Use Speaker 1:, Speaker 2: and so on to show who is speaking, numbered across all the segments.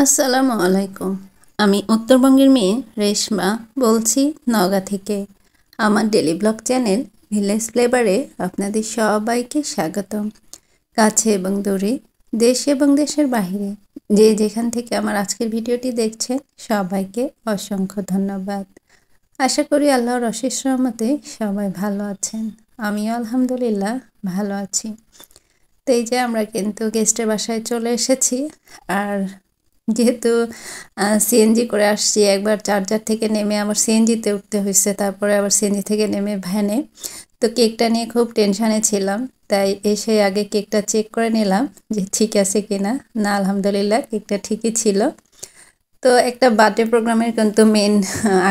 Speaker 1: আসসালামু আলাইকুম। আমি উত্তরবঙ্গের মেয়ে রেশমা বলছি নওগাঁ থেকে। আমার ডেলি ব্লগ চ্যানেল ভিলেজ ফ্লেভারে আপনাদের সবাইকে স্বাগতম। কাছে এবং দূরে, দেশ এবং দেশের বাইরে যে যেখান থেকে আমার আজকের ভিডিওটি দেখছেন সবাইকে অসংখ্য ধন্যবাদ। আশা করি আল্লাহর অশেষ রহমতে সবাই ভালো আছেন। আমিও আলহামদুলিল্লাহ ভালো আছি। তো এই যে আমরা কিন্তু গেস্টের বাসায় চলে এসেছি। আর যেহেতু সিএনজি করে আসছি, একবার চার্জার থেকে নেমে আবার সিএনজিতে উঠতে হয়েছে, তারপরে আবার সিএনজি থেকে নেমে ভ্যানে। তো কেকটা নিয়ে খুব টেনশানে ছিলাম, তাই এসে আগে কেকটা চেক করে নিলাম যে ঠিক আছে কিনা। না, আলহামদুলিল্লাহ কেকটা ঠিকই ছিল। তো একটা বার্থডে প্রোগ্রামের কিন্তু মেন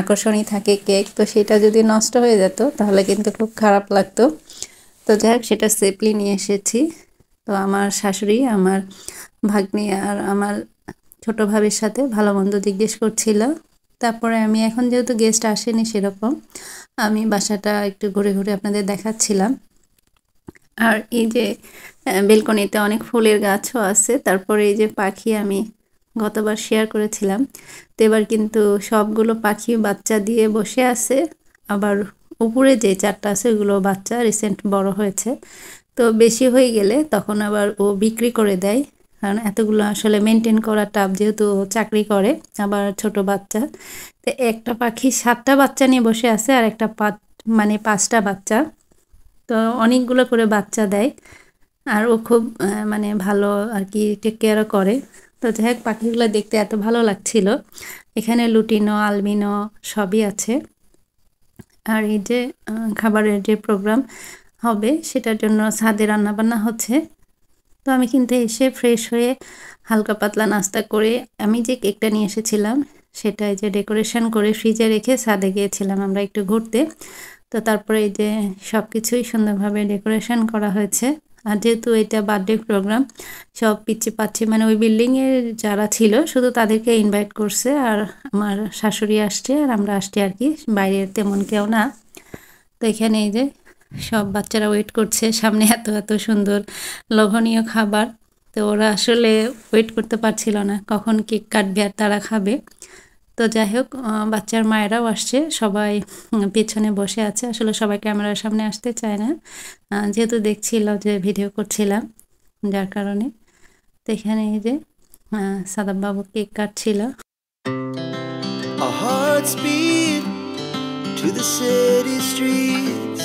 Speaker 1: আকর্ষণই থাকে কেক, তো সেটা যদি নষ্ট হয়ে যেত তাহলে কিন্তু খুব খারাপ লাগতো। তো যাই হোক, সেটা সেফলি নিয়ে এসেছি। তো আমার শাশুড়ি, আমার ভাগ্নি আর আমার ছোট ভাবির সাথে ভালো মন্দ জিজ্ঞেস করছিল। তারপরে আমি এখন যেহেতু গেস্ট আসেনি সেরকম, আমি বাসাটা একটু ঘুরে ঘুরে আপনাদের দেখাচ্ছিলাম। আর এই যে বেলকনিতে অনেক ফুলের গাছও আছে। তারপরে এই যে পাখি আমি গতবার শেয়ার করেছিলাম, তো এবার কিন্তু সবগুলো পাখি বাচ্চা দিয়ে বসে আছে। আবার উপরে যে চারটা আছে ওগুলো বাচ্চা রিসেন্ট বড় হয়েছে। তো বেশি হয়ে গেলে তখন আবার ও বিক্রি করে দেয়, কারণ এতগুলো আসলে মেনটেন করা টাফ, যেহেতু চাকরি করে আবার ছোট বাচ্চা। তো একটা পাখি 7টা বাচ্চা নিয়ে বসে আছে, আর একটা মানে 5টা বাচ্চা। তো অনেকগুলো করে বাচ্চা দেয়, আর ও খুব মানে ভালো আর কি টেক কেয়ারও করে। তো যাই হোক, পাখিগুলো দেখতে এত ভালো লাগছিল। এখানে লুটিনো আলবিনো সবই আছে। আর এই যে খাবারের যে প্রোগ্রাম হবে সেটার জন্য ছাদে রান্নাবান্না হচ্ছে। তো আমি কিন্তু এসে ফ্রেশ হয়ে হালকা পাতলা নাস্তা করে আমি যে কেকটা নিয়ে এসেছিলাম সেটাই যে ডেকোরেশন করে ফ্রিজে রেখে ছাদে গিয়েছিলাম আমরা একটু ঘুরতে। তো তারপরে এই যে সব কিছুই সুন্দরভাবে ডেকোরেশন করা হয়েছে। আর যেহেতু এটা বার্থডে প্রোগ্রাম, সব পিচ্ছি পাচ্ছি মানে ওই বিল্ডিংয়ের যারা ছিল শুধু তাদেরকে ইনভাইট করছে, আর আমার শাশুড়ি আসছে আর আমরা আসছি আর কি, বাইরের তেমন কেউ না। তো এখানে এই যে সব বাচ্চারা ওয়েট করছে, সামনে এত এত সুন্দর লোভনীয় খাবার। তো ওরা আসলে ওয়েট করতে পারছিল না কখন কেক কাটবে আর তারা খাবে। তো যাই হোক, বাচ্চার মায়েরাও আসছে, সবাই পেছনে বসে আছে। আসলে সবাই ক্যামেরার সামনে আসতে চায় না, যেহেতু দেখছিল যে ভিডিও করছিলাম, যার কারণে। তো এখানে এই যে সাদাব বাবু কেক কাটছিল।
Speaker 2: Our hearts beat to the city streets.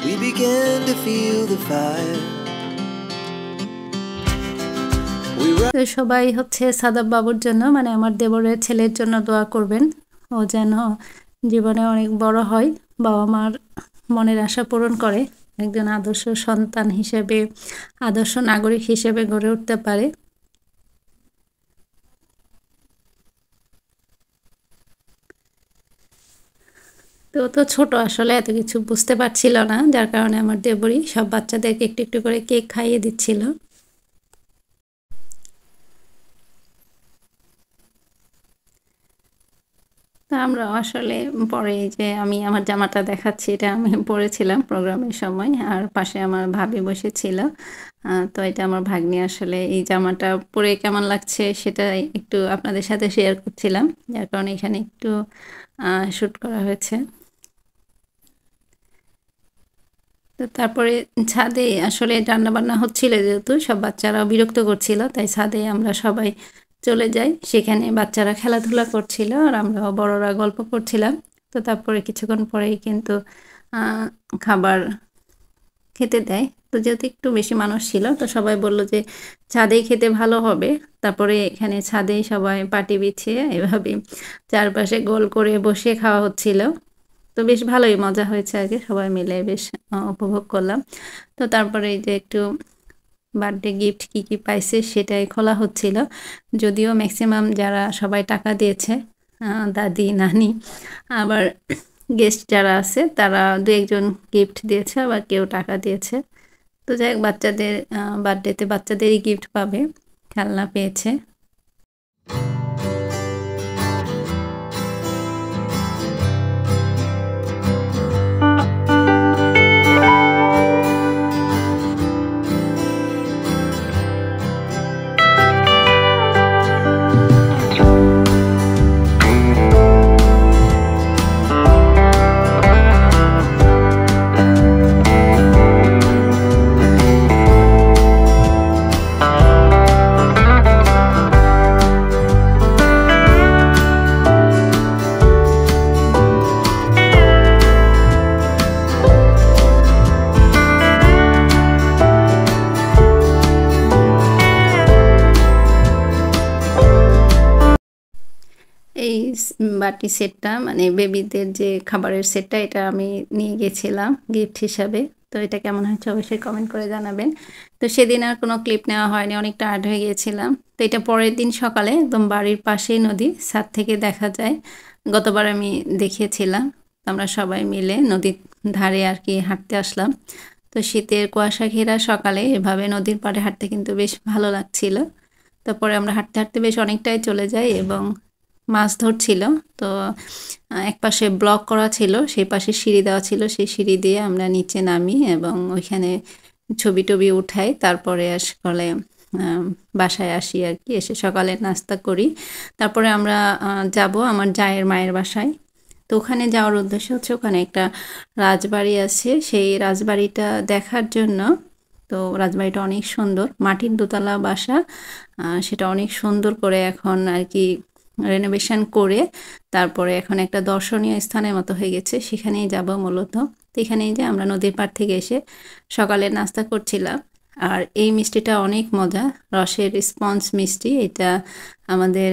Speaker 2: We began to feel the fire.
Speaker 1: তো সবাই হচ্ছে সাদাব বাবুর জন্য, মানে আমার দেবরের ছেলের জন্য দোয়া করবেন, ও যেন জীবনে অনেক বড় হয়, বাবা মার মনের আশা পূরণ করে, একজন আদর্শ সন্তান হিসেবে, আদর্শ নাগরিক হিসেবে গড়ে উঠতে পারে। তো তো ছোট, আসলে এত কিছু বুঝতে পারছিল না, যার কারণে আমার দেবরই সব বাচ্চাদেরকে একটু একটু করে কেক খাইয়ে দিচ্ছিল। তা আমরা আসলে পরে যে আমি আমার জামাটা দেখাচ্ছি, এটা আমি পরেছিলাম প্রোগ্রামের সময়, আর পাশে আমার ভাবি বসেছিল। তো এটা আমার ভাগ্নি, আসলে এই জামাটা পরে কেমন লাগছে সেটা একটু আপনাদের সাথে শেয়ার করছিলাম, যার কারণে এখানে একটু শ্যুট করা হয়েছে। তো তারপরে ছাদে আসলে রান্নাবান্না হচ্ছিল, যেহেতু সব বাচ্চারাও বিরক্ত করছিল, তাই ছাদে আমরা সবাই চলে যাই। সেখানে বাচ্চারা খেলাধুলা করছিল আর আমরা বড়রা গল্প করছিলাম। তো তারপরে কিছুক্ষণ পরেই কিন্তু খাবার খেতে দেয়। তো যেহেতু একটু বেশি মানুষ ছিল, তো সবাই বলল যে ছাদেই খেতে ভালো হবে। তারপরে এখানে ছাদেই সবাই পাটি বিছিয়ে এভাবে চারপাশে গোল করে বসে খাওয়া হচ্ছিল। তো বেশ ভালোই মজা হয়েছে আর কি, সবাই মিলে বেশ উপভোগ করলাম। তো তারপরে এই যে একটু বার্থডে গিফট কী কী পাইছে সেটাই খোলা হচ্ছিল। যদিও ম্যাক্সিমাম যারা সবাই টাকা দিয়েছে, দাদি নানি, আবার গেস্ট যারা আছে তারা 2-1জন গিফট দিয়েছে, আবার কেউ টাকা দিয়েছে। তো যাই হোক, বাচ্চাদের বার্থডেতে বাচ্চাদেরই গিফট পাবে, খেলনা পেয়েছে। বাটি সেটটা মানে বেবিদের যে খাবারের সেটটা এটা আমি নিয়ে গেছিলাম গিফট হিসাবে। তো এটা কেমন হয়েছে অবশ্যই কমেন্ট করে জানাবেন। তো সেদিন আর কোনো ক্লিপ নেওয়া হয়নি, অনেক টায়ার্ড হয়ে গিয়েছিলাম। তো এটা পরের দিন সকালে একদম বাড়ির পাশেই নদী, ছাদ থেকে দেখা যায়। গতবার আমি দেখিয়েছিলাম। আমরা সবাই মিলে নদীর ধারে আর কি হাঁটতে আসলাম। তো শীতের কুয়াশা ঘেরা সকালে এভাবে নদীর পাড়ে হাঁটতে কিন্তু বেশ ভালো লাগছিল। তারপরে আমরা হাঁটতে হাঁটতে বেশ অনেকটাই চলে যাই এবং মাছ ধরছিল। তো একপাশে ব্লক করা ছিল, সেই পাশে সিঁড়ি দেওয়া ছিল, সেই সিঁড়ি দিয়ে আমরা নিচে নামি এবং ওইখানে ছবি টবি উঠাই। তারপরে আসলে বাসায় আসি আর কি, এসে সকালে নাস্তা করি। তারপরে আমরা যাব আমার জায়ের মায়ের বাসায়। তো ওখানে যাওয়ার উদ্দেশ্য হচ্ছে ওখানে একটা রাজবাড়ি আছে, সেই রাজবাড়িটা দেখার জন্য। তো রাজবাড়িটা অনেক সুন্দর, মাটির দোতলা বাসা, সেটা অনেক সুন্দর করে এখন আর কি রেনোভেশন করে তারপরে এখন একটা দর্শনীয় স্থানের মতো হয়ে গেছে, সেখানেই যাব মূলত। তো এখানেই যে আমরা নদীর পাড় থেকে এসে সকালে নাস্তা করছিলাম। আর এই মিষ্টিটা অনেক মজা, রসের স্পঞ্জ মিষ্টি, এটা আমাদের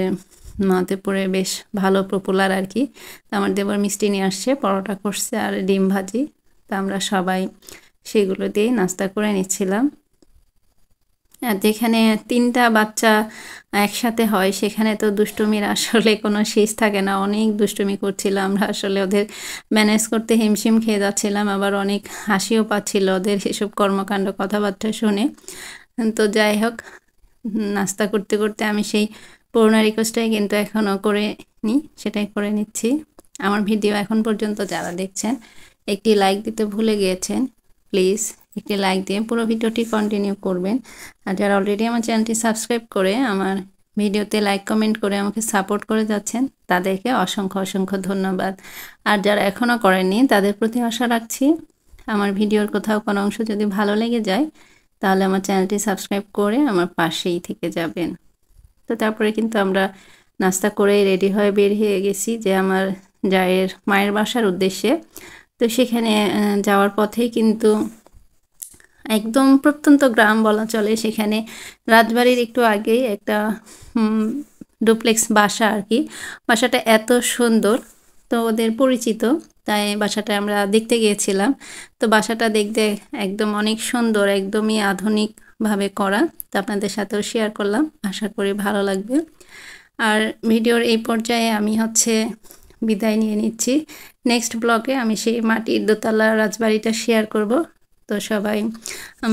Speaker 1: মাতেপুরে বেশ ভালো পপুলার আর কি। তো আমার দেবর মিষ্টি নিয়ে আসছে, পরোটা করছে আর ডিম ভাজি। তো আমরা সবাই সেগুলো দিয়ে নাস্তা করে নিচ্ছিলাম। আর যেখানে 3টা বাচ্চা একসাথে হয় সেখানে তো দুষ্টুমির আসলে কোনো শেষ থাকে না, অনেক দুষ্টুমি করছিল। আমরা আসলে ওদের ম্যানেজ করতে হিমশিম খেয়ে যাচ্ছিলাম, আবার অনেক হাসিও পাচ্ছিল ওদের এসব কর্মকাণ্ড কথাবার্তা শুনে। তো যাই হোক, নাস্তা করতে করতে আমি সেই পুরোনো রিকোয়েস্টটাই কিন্তু এখনও করে নিই, সেটাই করে নিচ্ছি। আমার ভিডিও এখন পর্যন্ত যারা দেখছেন একটি লাইক দিতে ভুলে গিয়েছেন, প্লিজ একটি লাইক দিয়ে পুরো ভিডিওটি কন্টিনিউ করবেন। আর যারা অলরেডি আমার চ্যানেলটি সাবস্ক্রাইব করে আমার ভিডিওতে লাইক কমেন্ট করে আমাকে সাপোর্ট করে যাচ্ছেন তাদেরকে অসংখ্য অসংখ্য ধন্যবাদ। আর যারা এখনও করেননি তাদের প্রতি আশা রাখছি আমার ভিডিওর কোথাও কোনো অংশ যদি ভালো লেগে যায় তাহলে আমার চ্যানেলটি সাবস্ক্রাইব করে আমার পাশেই থেকে যাবেন। তো তারপরে কিন্তু আমরা নাস্তা করে রেডি হয়ে বের হয়ে গেছি যে আমার জায়ের মায়ের বাসার উদ্দেশ্যে। তো সেখানে যাওয়ার পথেই কিন্তু একদম প্রত্যন্ত গ্রাম বলা চলে, সেখানে রাজবাড়ির একটু আগেই একটা ডুপ্লেক্স বাসা আর কি। বাসাটা এত সুন্দর, তো ওদের পরিচিত, তাই বাসাটা আমরা দেখতে গিয়েছিলাম। তো বাসাটা দেখতে একদম অনেক সুন্দর, একদমই আধুনিকভাবে করা। তো আপনাদের সাথেও শেয়ার করলাম, আশা করি ভালো লাগবে। আর ভিডিওর এই পর্যায়ে আমি বিদায় নিয়ে নিচ্ছি। নেক্সট ব্লগে আমি সেই মাটির দোতলা রাজবাড়িটা শেয়ার করব। তো সবাই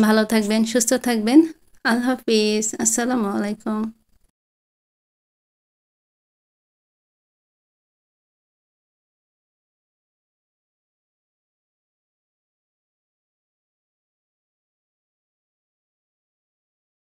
Speaker 1: ভালো থাকবেন, সুস্থ থাকবেন। আল্লাহ হাফিজ, আসসালামু আলাইকুম।